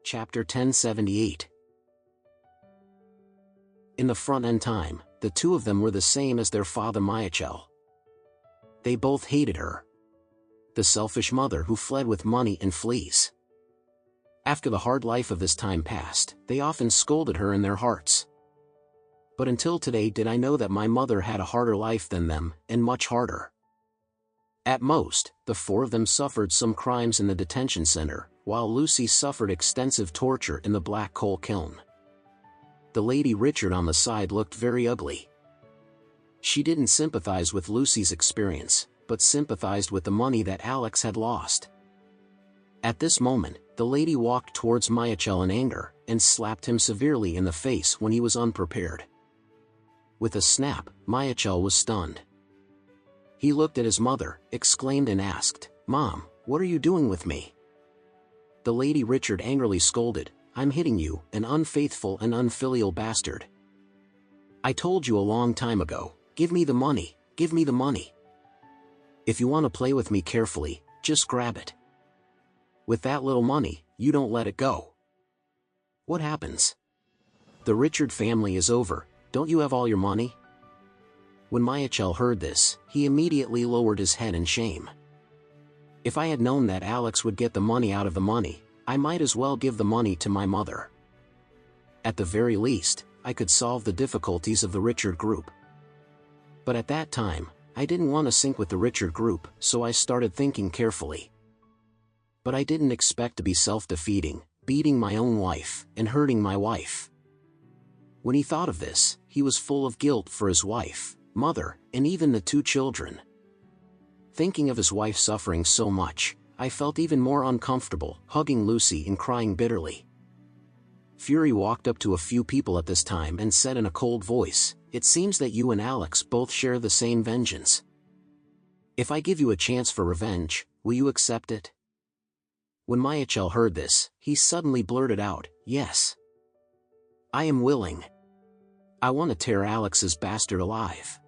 Chapter 1078. In the front-end time, the two of them were the same as their father Michael. They both hated her. The selfish mother who fled with money and fleas. After the hard life of this time passed, they often scolded her in their hearts. But until today did I know that my mother had a harder life than them, and much harder. At most, the four of them suffered some crimes in the detention center, while Lucy suffered extensive torture in the black coal kiln. The Lady Richard on the side looked very ugly. She didn't sympathize with Lucy's experience, but sympathized with the money that Alex had lost. At this moment, the lady walked towards Michael in anger, and slapped him severely in the face when he was unprepared. With a snap, Michael was stunned. He looked at his mother, exclaimed and asked, "Mom, what are you doing with me?" The Lady Richard angrily scolded, "I'm hitting you, an unfaithful and unfilial bastard. I told you a long time ago, give me the money, give me the money. If you want to play with me carefully, just grab it. With that little money, you don't let it go. What happens? The Richard family is over, don't you have all your money?" When Michael heard this, he immediately lowered his head in shame. If I had known that Alex would get the money out of the money, I might as well give the money to my mother. At the very least, I could solve the difficulties of the Richard group. But at that time, I didn't want to sink with the Richard group, so I started thinking carefully. But I didn't expect to be self-defeating, beating my own wife, and hurting my wife. When he thought of this, he was full of guilt for his wife, mother, and even the two children. Thinking of his wife suffering so much, I felt even more uncomfortable, hugging Lucy and crying bitterly. Fury walked up to a few people at this time and said in a cold voice, "It seems that you and Alex both share the same vengeance. If I give you a chance for revenge, will you accept it?" When Michael heard this, he suddenly blurted out, "Yes. I am willing. I want to tear Alex's bastard alive."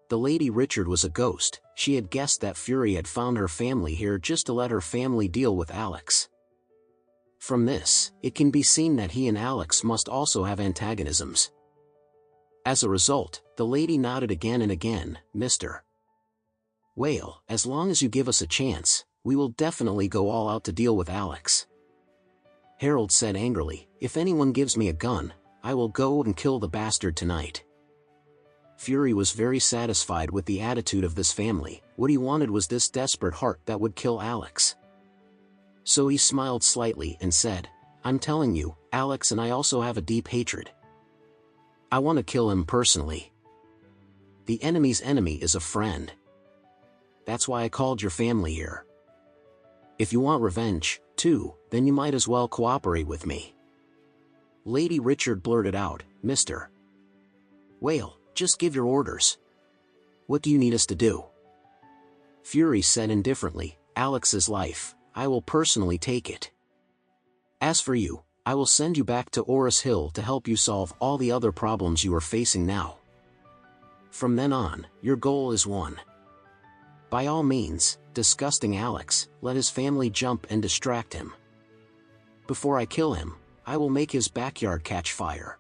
The Lady Richard was a ghost. She had guessed that Fury had found her family here just to let her family deal with Alex. From this, it can be seen that he and Alex must also have antagonisms. As a result, the lady nodded again and again, "Mr. Whale, as long as you give us a chance, we will definitely go all out to deal with Alex." Harold said angrily, "If anyone gives me a gun, I will go and kill the bastard tonight." Fury was very satisfied with the attitude of this family. What he wanted was this desperate heart that would kill Alex. So he smiled slightly and said, "I'm telling you, Alex and I also have a deep hatred. I want to kill him personally. The enemy's enemy is a friend. That's why I called your family here. If you want revenge, too, then you might as well cooperate with me." Lady Richard blurted out, "Mr. Whale, just give your orders. What do you need us to do?" Fury said indifferently, "Alex's life, I will personally take it. As for you, I will send you back to Oris Hill to help you solve all the other problems you are facing now. From then on, your goal is one. By all means, disgusting Alex, let his family jump and distract him. Before I kill him, I will make his backyard catch fire."